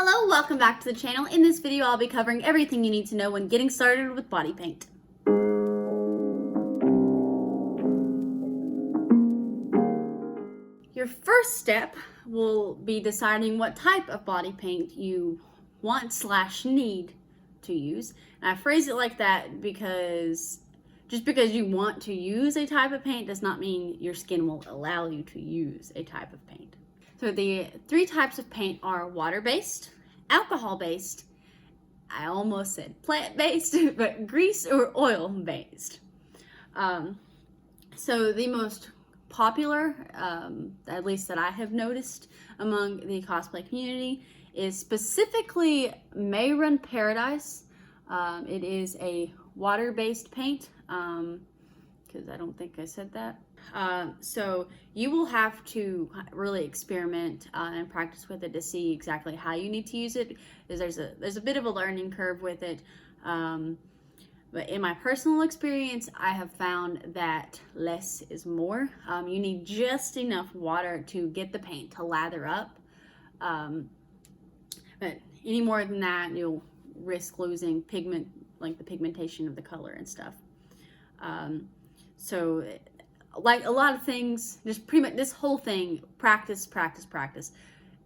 Hello, welcome back to the channel. In this video, I'll be covering everything you need to know when getting started with body paint. Your first step will be deciding what type of body paint you want/need to use. And I phrase it like that because just because you want to use a type of paint does not mean your skin will allow you to use a type of paint. So the three types of paint are water-based, alcohol-based, I almost said plant-based, but grease or oil-based. So the most popular, at least that I have noticed among the cosplay community, is specifically Mehron Paradise. It is a water-based paint, because I don't think I said that. So you will have to really experiment and practice with it to see exactly how you need to use it, because there's a bit of a learning curve with it. But in my personal experience, I have found that less is more. You need just enough water to get the paint to lather up. But any more than that, you'll risk losing pigment, like the pigmentation of the color and stuff. So like a lot of things, just pretty much this whole thing, practice.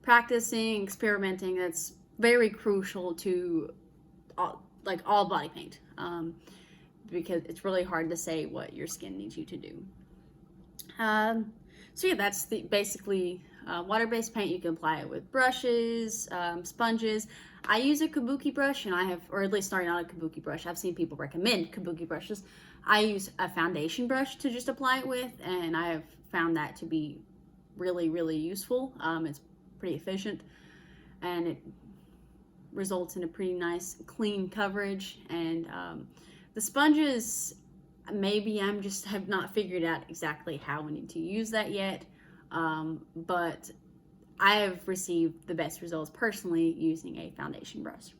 Practicing, experimenting, that's very crucial to all body paint, because it's really hard to say what your skin needs you to do. So yeah, that's basically water-based paint. You can apply it with brushes, sponges. I use a kabuki brush, and or at least starting out a kabuki brush. I've seen people recommend kabuki brushes. I use a foundation brush to just apply it with, and I have found that to be really, really useful. It's pretty efficient, and it results in a pretty nice, clean coverage. And the sponges, maybe have not figured out exactly how we need to use that yet, but I have received the best results personally using a foundation brush.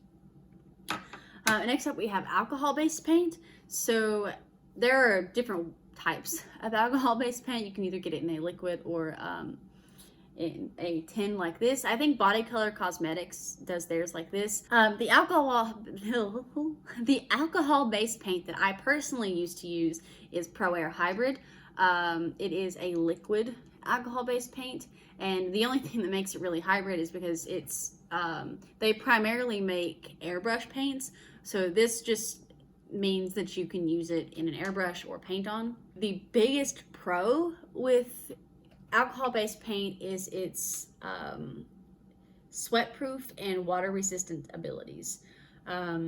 Next up, we have alcohol-based paint. So there are different types of alcohol-based paint. You can either get it in a liquid or in a tin like this. I think Body Color Cosmetics does theirs like this. The alcohol-based paint that I personally used to use is Pro Air Hybrid. It is a liquid alcohol-based paint, and the only thing that makes it really hybrid is because it's they primarily make airbrush paints. So this just means that you can use it in an airbrush or paint on. The biggest pro with alcohol-based paint is its sweat-proof and water-resistant abilities. That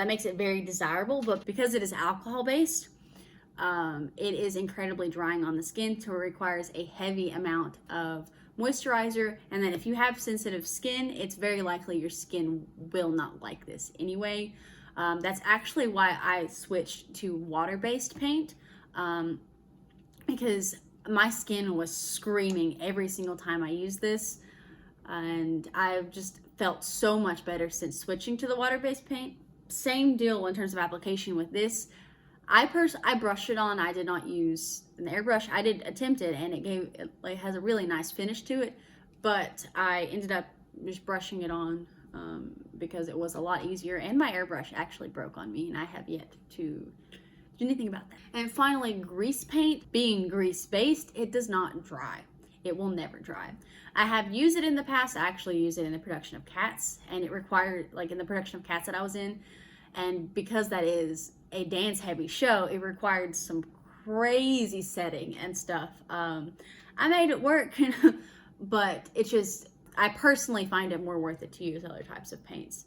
makes it very desirable, but because it is alcohol-based, it is incredibly drying on the skin, so it requires a heavy amount of moisturizer, and then if you have sensitive skin, it's very likely your skin will not like this anyway. That's actually why I switched to water-based paint, because my skin was screaming every single time I used this, and I've just felt so much better since switching to the water-based paint. Same deal in terms of application with this. I brushed it on. I did not use an airbrush. I did attempt it, and it has a really nice finish to it, but I ended up just brushing it on because it was a lot easier, and my airbrush actually broke on me, and I have yet to do anything about that. And finally, grease paint. Being grease-based, it does not dry. It will never dry. I have used it in the past. I actually used it in the production of Cats, and it required, like in the production of Cats that I was in, and because that is a dance-heavy show, it required some crazy setting and stuff. I made it work, but it's just, I personally find it more worth it to use other types of paints.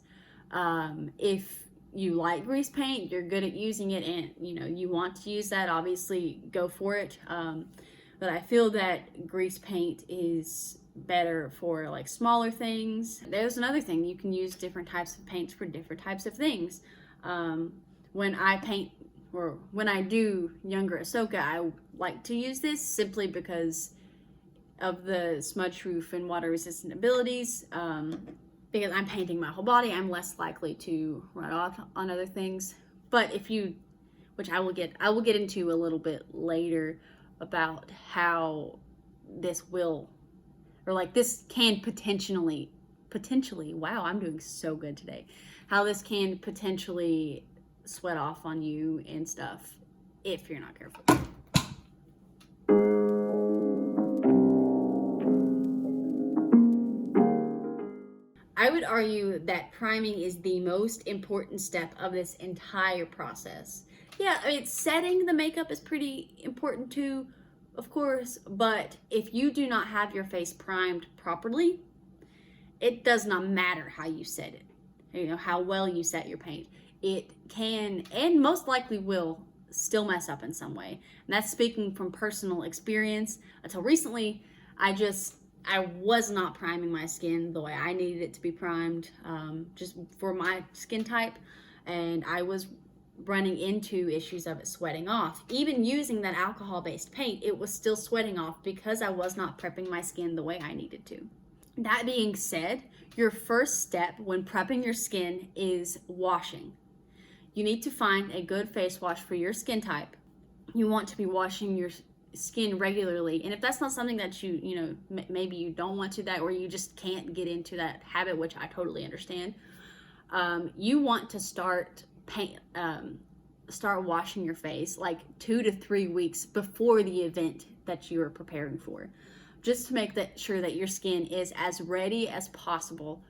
If you like grease paint, you're good at using it, and you want to use that, obviously go for it. But I feel that grease paint is better for like smaller things. There's another thing, you can use different types of paints for different types of things. When I paint, or when I do younger Ahsoka, I like to use this simply because of the smudge proof and water resistant abilities. Because I'm painting my whole body, I'm less likely to run off on other things. But if you, which I will get into a little bit later about how this will, or like this can potentially, wow, I'm doing so good today. How this can potentially sweat off on you and stuff if you're not careful. I would argue that priming is the most important step of this entire process. Yeah, I mean, setting the makeup is pretty important too, of course, but if you do not have your face primed properly, it does not matter how you set it, you know, how well you set your paint. It can, and most likely will, still mess up in some way. And that's speaking from personal experience. Until recently, I was not priming my skin the way I needed it to be primed, just for my skin type, and I was running into issues of it sweating off. Even using that alcohol-based paint, it was still sweating off because I was not prepping my skin the way I needed to. That being said, your first step when prepping your skin is washing. You need to find a good face wash for your skin type. You want to be washing your skin regularly, and if that's not something that you know, maybe you don't want to that, or you just can't get into that habit, which I totally understand, you want to start washing your face like 2 to 3 weeks before the event that you are preparing for, just to make sure that your skin is as ready as possible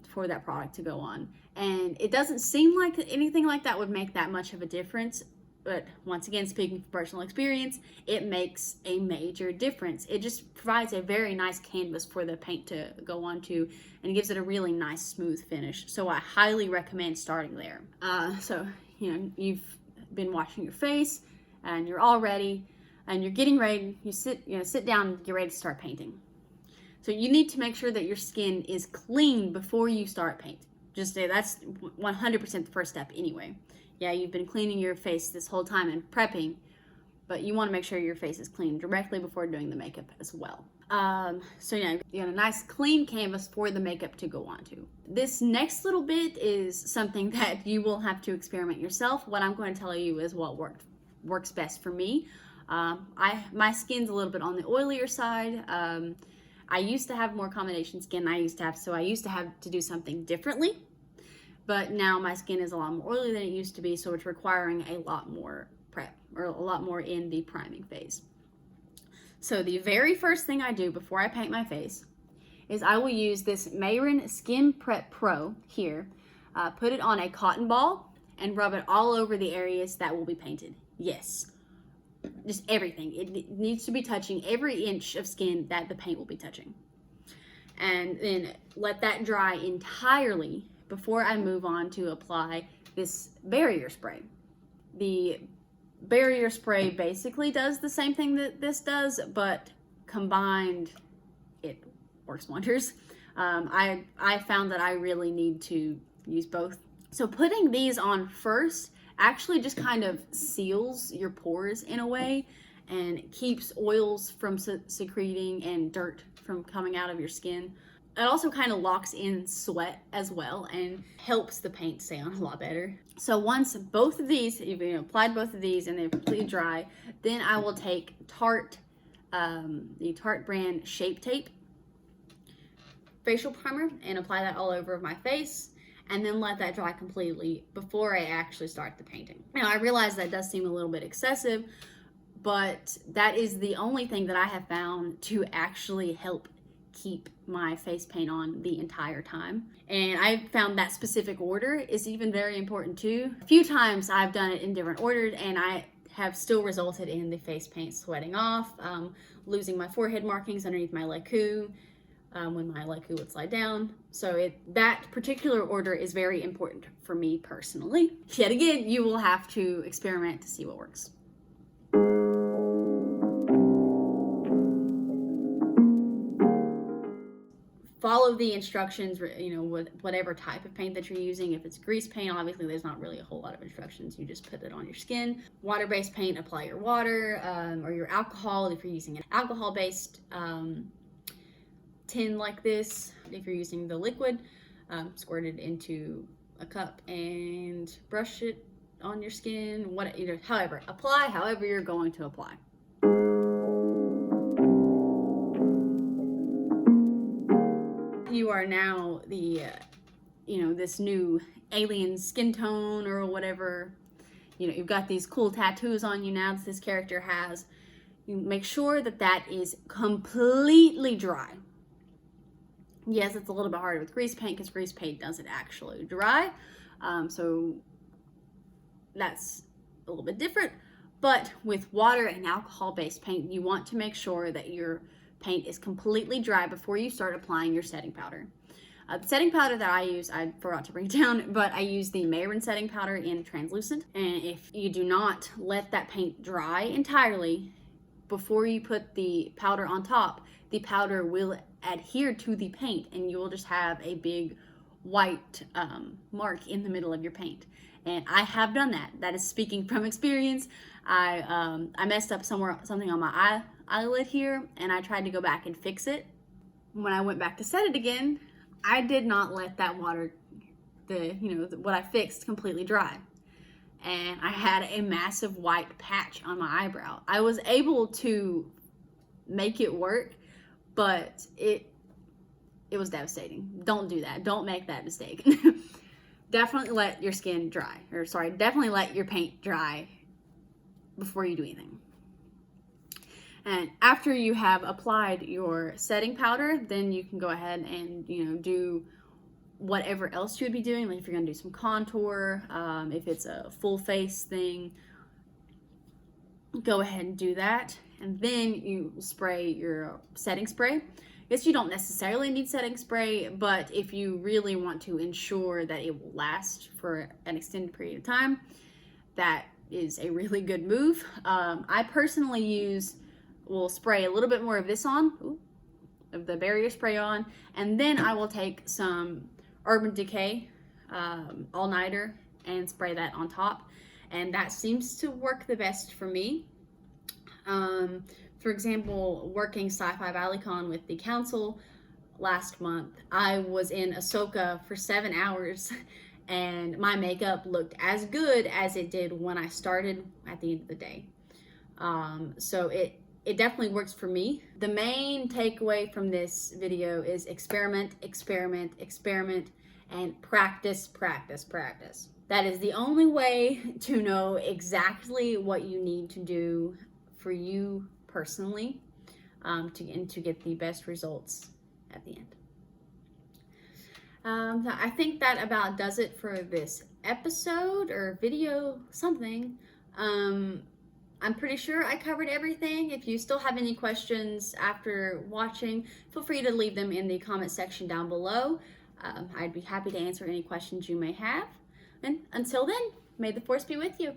for that product to go on. And it doesn't seem like anything like that would make that much of a difference, but once again, speaking from personal experience, it makes a major difference. It just provides a very nice canvas for the paint to go onto, and gives it a really nice smooth finish. So I highly recommend starting there. So you know, you've been washing your face and you're all ready and you're getting ready. You sit down and get ready to start painting. So you need to make sure that your skin is clean before you start painting. That's 100% the first step anyway. Yeah, you've been cleaning your face this whole time and prepping, but you want to make sure your face is clean directly before doing the makeup as well. So yeah, you got a nice clean canvas for the makeup to go onto. This next little bit is something that you will have to experiment yourself. What I'm going to tell you is what works best for me. My skin's a little bit on the oilier side. I used to have more combination skin so I used to have to do something differently. But now my skin is a lot more oily than it used to be, so it's requiring a lot more prep, or a lot more in the priming phase. So the very first thing I do before I paint my face is I will use this Mehron Skin Prep Pro here, put it on a cotton ball, and rub it all over the areas that will be painted. Yes, just everything. It needs to be touching every inch of skin that the paint will be touching. And then let that dry entirely before I move on to apply this barrier spray. The barrier spray basically does the same thing that this does, but combined, it works wonders. I found that I really need to use both. So putting these on first actually just kind of seals your pores in a way, and keeps oils from secreting and dirt from coming out of your skin. It also kind of locks in sweat as well and helps the paint stay on a lot better. So once both of these, you've applied both of these and they're completely dry, then I will take the Tarte brand Shape Tape facial primer and apply that all over my face, and then let that dry completely before I actually start the painting. Now I realize that does seem a little bit excessive, but that is the only thing that I have found to actually help keep my face paint on the entire time. And I found that specific order is even very important too. A few times I've done it in different orders and I have still resulted in the face paint sweating off, losing my forehead markings underneath my lecu, when my lecu would slide down. So that particular order is very important for me personally. Yet again, you will have to experiment to see what works. Follow the instructions, with whatever type of paint that you're using. If it's grease paint, obviously there's not really a whole lot of instructions. You just put it on your skin. Water-based paint, apply your water, or your alcohol if you're using an alcohol-based tin like this. If you're using the liquid, squirt it into a cup and brush it on your skin. Apply however you're going to apply. you are now the, this new alien skin tone or whatever, you've got these cool tattoos on you now that this character has, you make sure that that is completely dry. Yes, it's a little bit harder with grease paint because grease paint doesn't actually dry. So that's a little bit different. But with water and alcohol-based paint, you want to make sure that your paint is completely dry before you start applying your setting powder. The setting powder that I use, I forgot to bring it down, but I use the Mehron setting powder in translucent. And if you do not let that paint dry entirely before you put the powder on top, the powder will adhere to the paint and you will just have a big white mark in the middle of your paint. And I have done that. That is speaking from experience. I messed up something on my eyelid here, and I tried to go back and fix it. When I went back to set it again, I did not let that water, what I fixed, completely dry. And I had a massive white patch on my eyebrow. I was able to make it work, but it was devastating. Don't do that. Don't make that mistake. Definitely let your skin dry. Definitely let your paint dry before you do anything. And after you have applied your setting powder, then you can go ahead and, do whatever else you would be doing. Like if you're going to do some contour, if it's a full face thing, go ahead and do that. And then you spray your setting spray. Yes, you don't necessarily need setting spray, but if you really want to ensure that it will last for an extended period of time, that is a really good move. I personally will spray a little bit more of this on, of the barrier spray on, and then I will take some Urban Decay all-nighter and spray that on top, and that seems to work the best for me. For example, working Sci-Fi ValleyCon with the council last month, I was in Ahsoka for 7 hours and my makeup looked as good as it did when I started at the end of the day. So it definitely works for me. The main takeaway from this video is experiment, experiment, experiment, and practice, practice, practice. That is the only way to know exactly what you need to do for you personally to get the best results at the end. I think that about does it for this episode or video, something. I'm pretty sure I covered everything. If you still have any questions after watching, feel free to leave them in the comment section down below. I'd be happy to answer any questions you may have. And until then, may the force be with you.